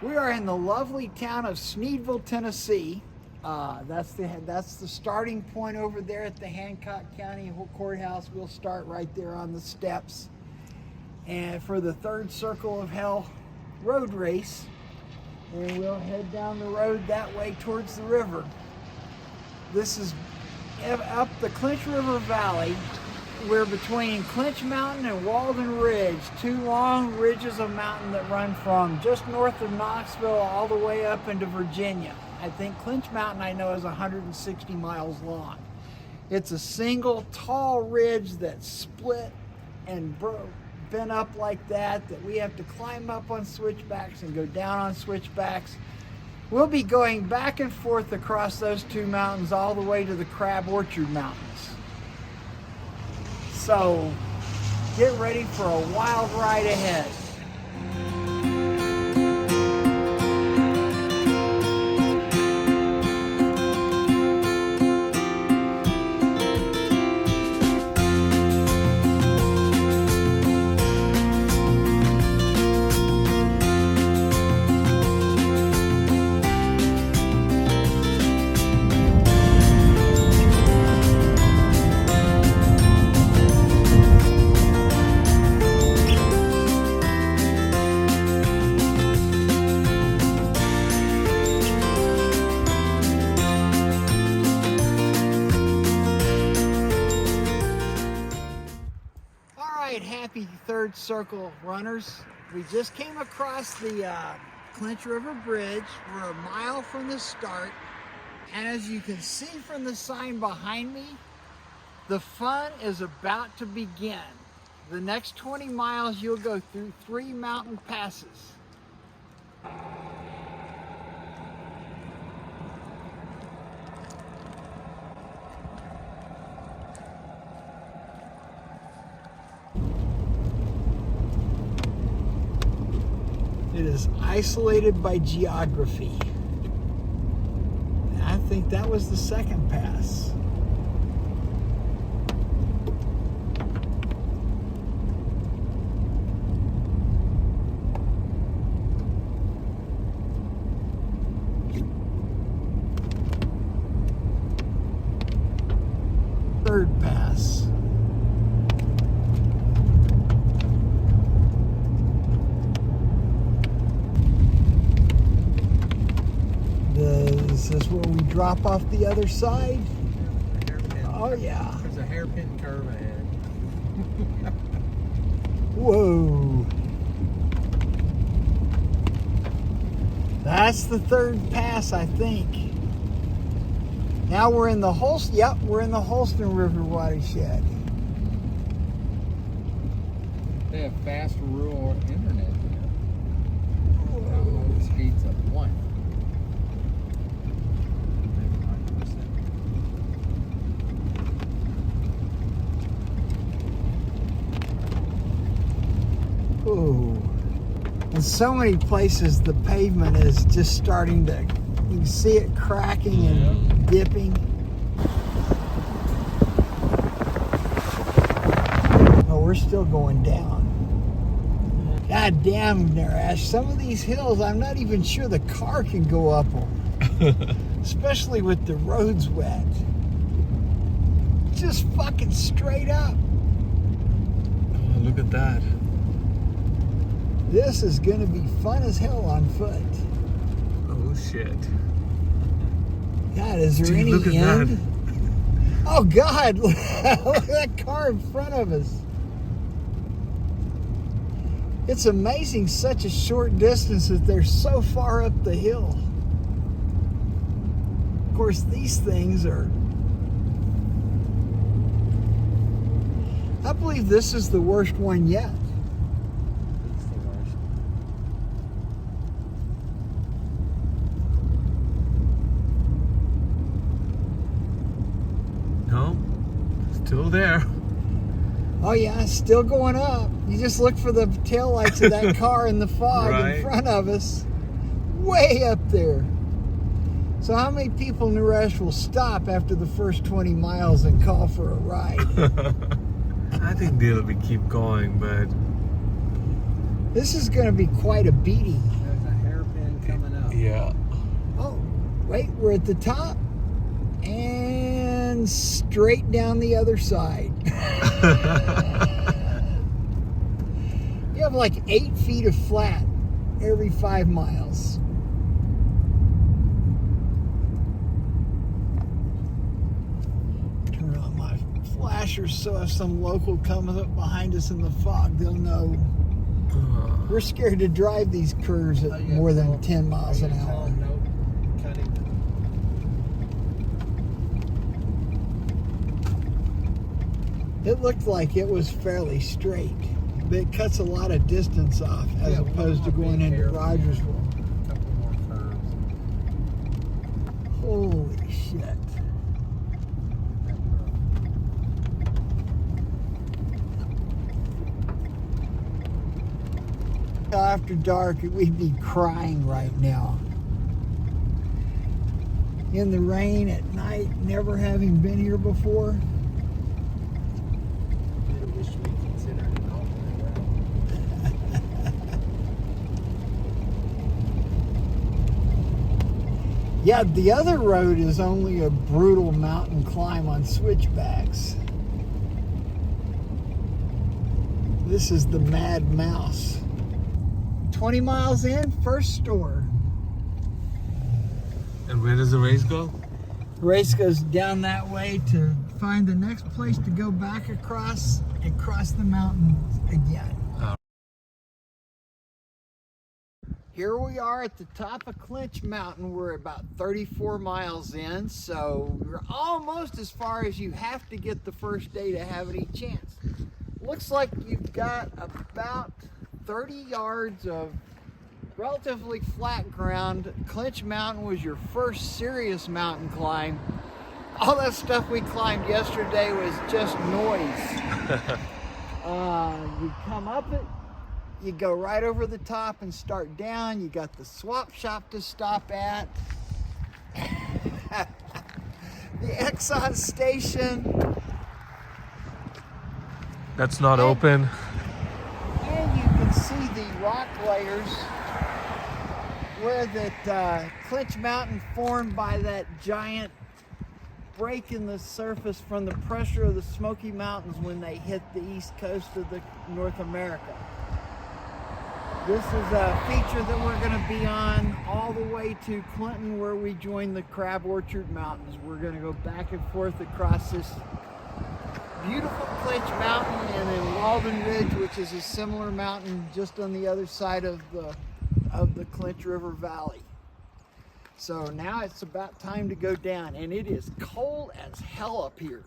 We are in the lovely town of Sneedville, Tennessee. That's the starting point over there at the Hancock County Courthouse. We'll start right there on the steps. And for the third Circle of Hell road race, and we'll head down the road that way towards the river. This is up the Clinch River Valley. We're between Clinch Mountain and Walden Ridge, two long ridges of mountain that run from just north of Knoxville all the way up into Virginia. I think Clinch Mountain, I know, is 160 miles long. It's a single tall ridge that's split and bent up like that we have to climb up on switchbacks and go down on switchbacks. We'll be going back and forth across those two mountains all the way to the Crab Orchard Mountains. So get ready for a wild ride ahead. Happy third circle runners. We just came across the Clinch River Bridge. We're a mile from the start, and as you can see from the sign behind me, the fun is about to begin. The next 20 miles you'll go through 3 mountain passes. It is isolated by geography. I think that was the second pass. Third pass. Is this where we drop off the other side? Oh yeah. There's a hairpin curve ahead. Whoa. That's the third pass, I think. Now we're in the we're in the Holston River watershed. They have fast rural internet here. Download speeds of 1. Ooh. In so many places the pavement is just starting to, you can see it cracking and dipping. Oh, we're still going down. God damn, Narash, some of these hills I'm not even sure the car can go up them. Especially with the roads wet. Just fucking straight up. Oh, look at that. This is going to be fun as hell on foot. Oh shit. God, is there any look at end? that. Oh God, look at that car in front of us. It's amazing such a short distance that they're so far up the hill. Of course, these things are... I believe this is the worst one yet. Still there. Oh yeah, still going up. You just look for the taillights of that car in the fog in front of us. Way up there. So how many people, Naresh, will stop after the first 20 miles and call for a ride? I think they'll keep going, but... This is going to be quite a beating. There's a hairpin Yeah. Oh, wait, we're at the top. And straight down the other side. You have like 8 feet of flat every 5 miles. Turn on my flasher so if some local comes up behind us in the fog, they'll know. We're scared to drive these curves at more than 10 miles an hour. It looked like it was fairly straight, but it cuts a lot of distance off as opposed to going into Rogersville. A couple more curves. Holy shit. After dark, we'd be crying right now. In the rain at night, never having been here before. I wish we considered an alternate route. Yeah, the other road is only a brutal mountain climb on switchbacks. This is the Mad Mouse. 20 miles in, first store. And where does the race go? The race goes down that way to find the next place to go back across and cross the mountain again. Here we are at the top of Clinch Mountain. We're about 34 miles in, so we're almost as far as you have to get the first day to have any chance. Looks like you've got about 30 yards of relatively flat ground. Clinch Mountain was your first serious mountain climb. All that stuff we climbed yesterday was just noise. You come up it, you go right over the top and start down. You got the swap shop to stop at. The Exxon station. That's not open. And you can see the rock layers where that Clinch Mountain formed by that giant break in the surface from the pressure of the Smoky Mountains when they hit the east coast of North America. This is a feature that we're going to be on all the way to Clinton, where we join the Crab Orchard Mountains. We're going to go back and forth across this beautiful Clinch Mountain and then Walden Ridge, which is a similar mountain just on the other side of the Clinch River Valley. So now it's about time to go down, and it is cold as hell up here.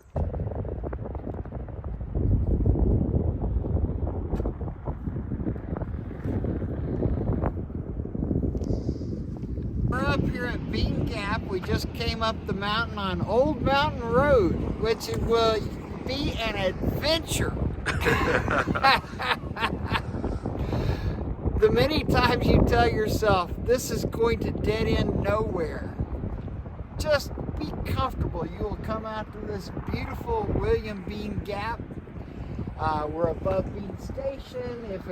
We're up here at Bean Gap. We just came up the mountain on Old Mountain Road, which it will be an adventure. The many times you tell yourself this is going to dead end nowhere, just be comfortable. You will come out to this beautiful William Bean Gap. We're above Bean Station. If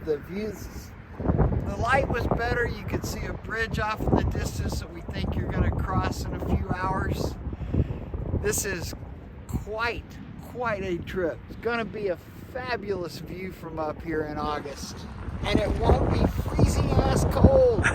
the light was better, you could see a bridge off in the distance that we think you're going to cross in a few hours. This is quite a trip. It's going to be a fabulous view from up here in August. And it won't be freezing ass cold.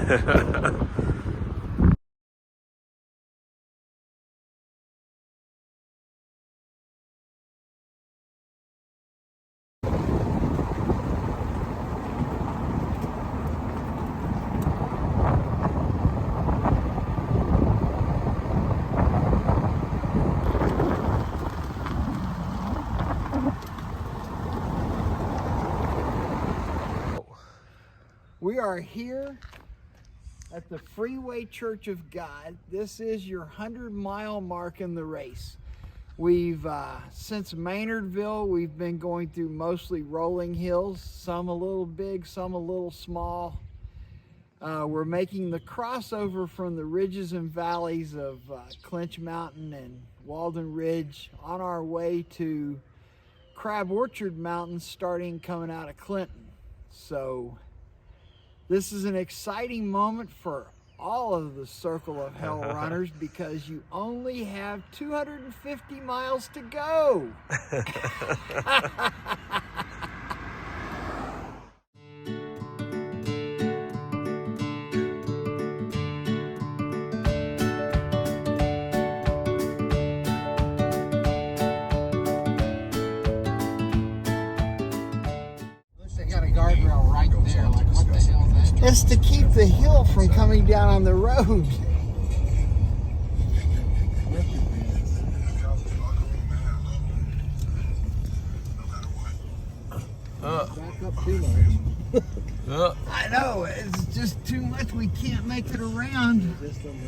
We are here at the Freeway Church of God. This is your 100-mile mark in the race. We've, since Maynardville, we've been going through mostly rolling hills, some a little big, some a little small. We're making the crossover from the ridges and valleys of Clinch Mountain and Walden Ridge on our way to Crab Orchard Mountain, starting coming out of Clinton. So This is an exciting moment for all of the Circle of Hell runners because you only have 250 miles to go. They got a guardrail right there. Like, what the hell is that? It's to keep the hill from coming down on the road. Back up too much. I know, it's just too much. We can't make it around. Just a little.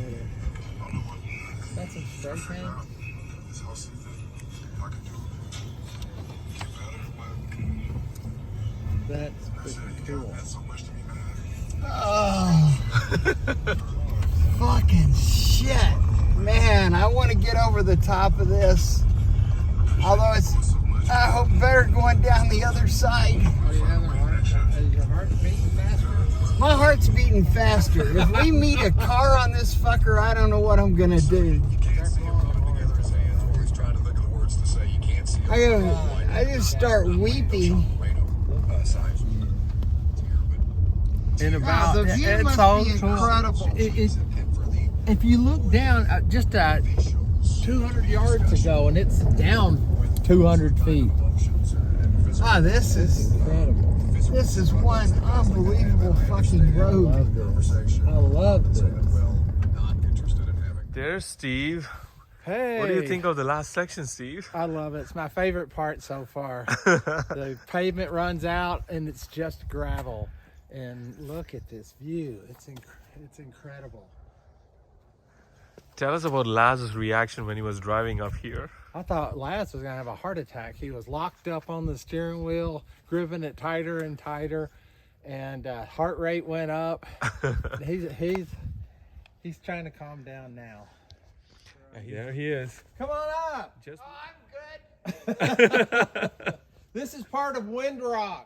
That's some straight hands. That's pretty cool. Oh, fucking shit. Man, I want to get over the top of this. Although it's, I hope, better going down the other side. Are you having a heart? Is your heart beating faster? My heart's beating faster. If we meet a car on this fucker, I don't know what I'm gonna do. I just start weeping. In Wow, the view it's must all be incredible. If you look down just 200 yards ago, and it's down 200 feet. Ah, this is one unbelievable fucking road. I love this. There's Steve. Hey. What do you think of the last section, Steve? I love it. It's my favorite part so far. The pavement runs out and it's just gravel. And look at this view. It's incredible. Tell us about Laz's reaction when he was driving up here. I thought Laz was going to have a heart attack. He was locked up on the steering wheel, gripping it tighter and tighter, and heart rate went up. He's trying to calm down now. There he is. Come on up. Just I'm good. This is part of Windrock.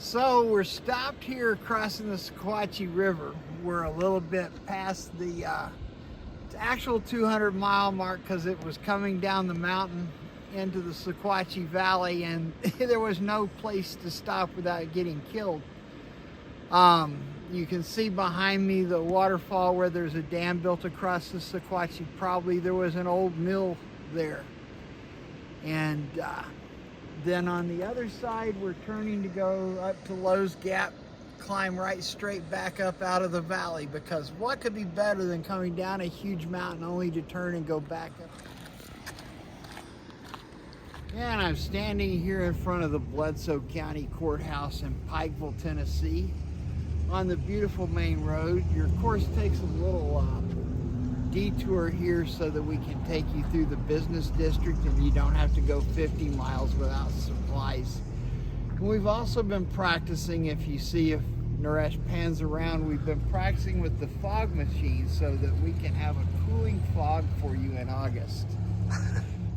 So we're stopped here crossing the Sequatchie River. We're a little bit past the actual 200-mile mark because it was coming down the mountain into the Sequatchie Valley, and there was no place to stop without getting killed. You can see behind me the waterfall where there's a dam built across the Sequatchie. Probably there was an old mill there. And then on the other side, we're turning to go up to Lowe's Gap, climb right straight back up out of the valley, because what could be better than coming down a huge mountain only to turn and go back up? And I'm standing here in front of the Bledsoe County Courthouse in Pikeville, Tennessee, on the beautiful main road. Your course takes a little detour here so that we can take you through the business district and you don't have to go 50 miles without supplies. And we've also been practicing, if you see if Naresh pans around, we've been practicing with the fog machine so that we can have a cooling fog for you in August.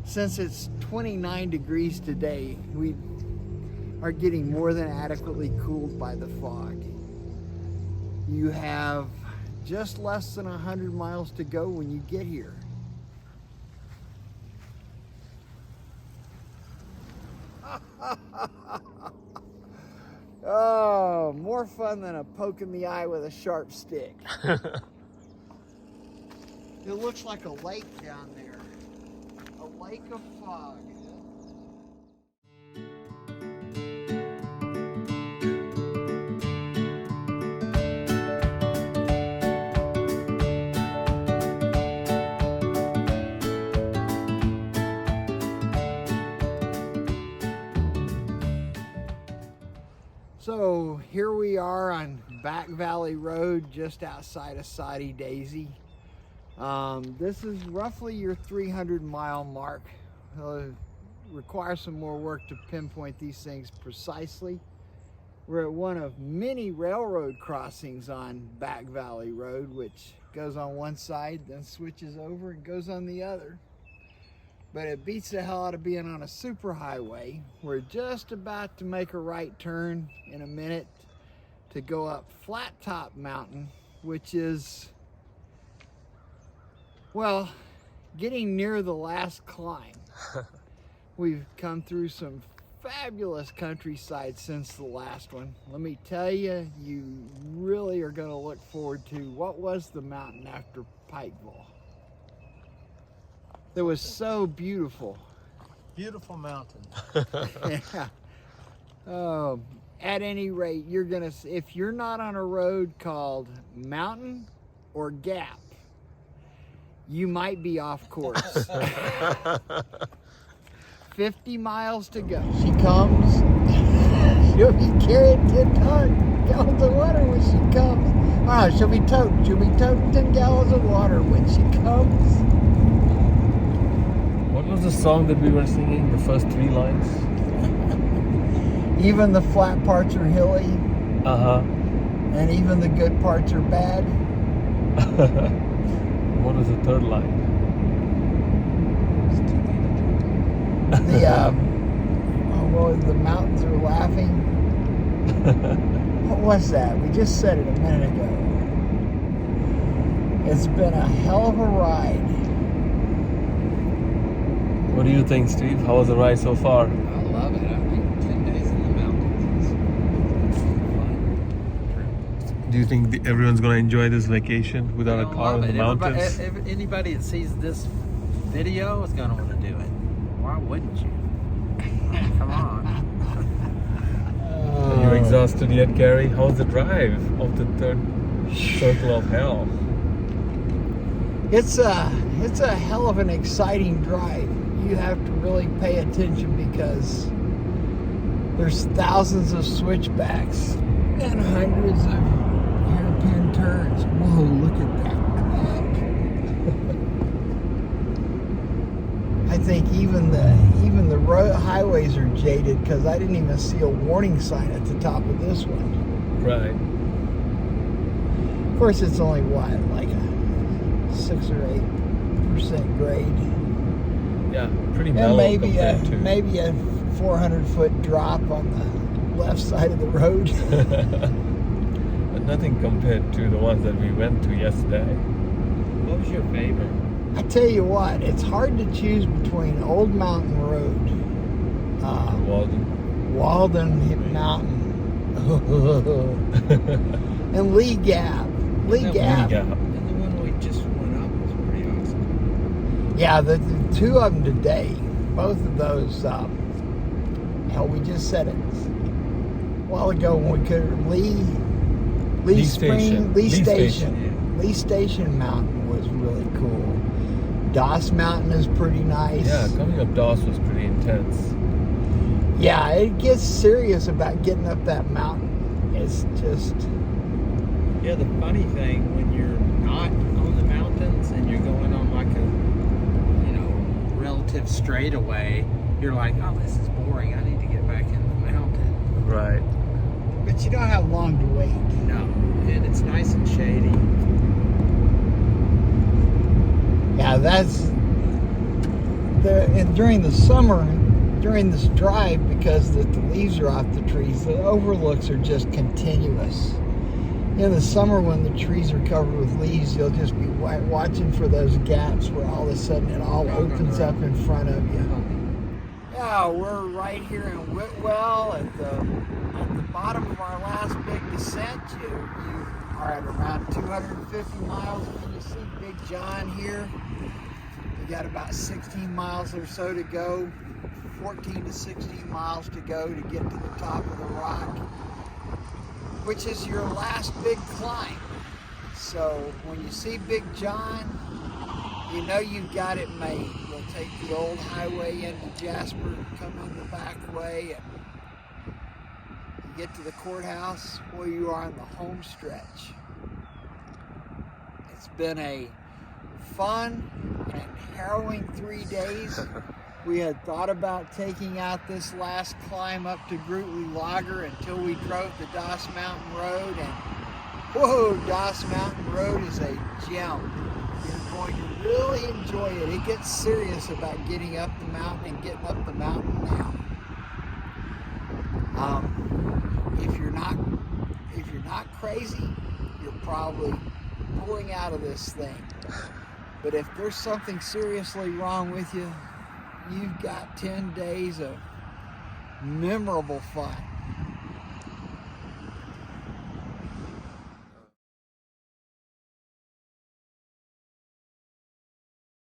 Since it's 29 degrees today, we are getting more than adequately cooled by the fog. You have just less than 100 miles to go when you get here. Oh, more fun than a poke in the eye with a sharp stick. It looks like a lake down there. A lake of fog. So here we are on Back Valley Road, just outside of Soddy Daisy. This is roughly your 300-mile mark. Requires some more work to pinpoint these things precisely. We're at one of many railroad crossings on Back Valley Road, which goes on one side, then switches over and goes on the other. But it beats the hell out of being on a superhighway. We're just about to make a right turn in a minute to go up Flat Top Mountain, which is, well, getting near the last climb. We've come through some fabulous countryside since the last one. Let me tell you, you really are going to look forward to what was the mountain after Pikeville. That was so beautiful. Beautiful mountain. Yeah. At any rate, you're gonna, if you're not on a road called Mountain or Gap, you might be off course. 50 miles to go. She comes. She'll be carrying 10 gallons of water when she comes. Oh, she'll be toting 10 gallons of water when she comes. What was the song that we were singing? The first 3 lines? Even the flat parts are hilly, and even the good parts are bad. What was the third line? The mountains are laughing. What was that? We just said it a minute ago. It's been a hell of a ride. What do you think, Steve? How was the ride so far? I love it. I think 10 days in the mountains is fun. Do you think everyone's going to enjoy this vacation without a I car love in the it. mountains? Anybody that sees this video is going to want to do it. Why wouldn't you? Come on. Are you exhausted yet, Gary? How's the drive of the third circle of hell? It's a hell of an exciting drive. You have to really pay attention because there's thousands of switchbacks and hundreds of hairpin turns. Whoa, look at that clock. I think even the road highways are jaded because I didn't even see a warning sign at the top of this one. Right. Of course, it's only what, like a 6 or 8% grade, Yeah, pretty and mellow maybe compared a 400-foot drop on the left side of the road. But nothing compared to the ones that we went to yesterday. What was your favorite? I tell you what, it's hard to choose between Old Mountain Road, Walden Mountain, and Lee Gap. Lee Gap. And the one we just went up was pretty awesome. Yeah, the two of them today, both of those, hell, we just said it a while ago when we could, Lee Station. Lee Station Mountain was really cool. Doss Mountain is pretty nice. Yeah, coming up Doss was pretty intense. Yeah, it gets serious about getting up that mountain. It's just... Yeah, the funny thing, when you're not on the mountains and you're going on like a, relative straightaway, you're like, oh, this is boring. I need to get back in the mountain. Right. But you don't have long to wait. No, and it's nice and shady. Yeah, that's... And during the summer, during this drive, because the leaves are off the trees, the overlooks are just continuous. In the summer, when the trees are covered with leaves, you'll just be watching for those gaps where all of a sudden it all opens up in front of you. Yeah, we're right here in Whitwell at the bottom of our last big descent. You are at around 250 miles. And you see Big John here. We got about 16 miles or so to go, 14 to 16 miles to go to get to the top of the rock, which is your last big climb. So when you see Big John, you know you've got it made. You'll take the old highway into Jasper, come in the back way, and get to the courthouse, well, you are on the home stretch. It's been a fun and harrowing 3 days. We had thought about taking out this last climb up to Grootley Lager until we drove the Doss Mountain Road, and whoa, Doss Mountain Road is a gem. You're going to really enjoy it. It gets serious about getting up the mountain and getting up the mountain now. If you're not crazy, you're probably pulling out of this thing. But if there's something seriously wrong with you, you've got 10 days of memorable fun.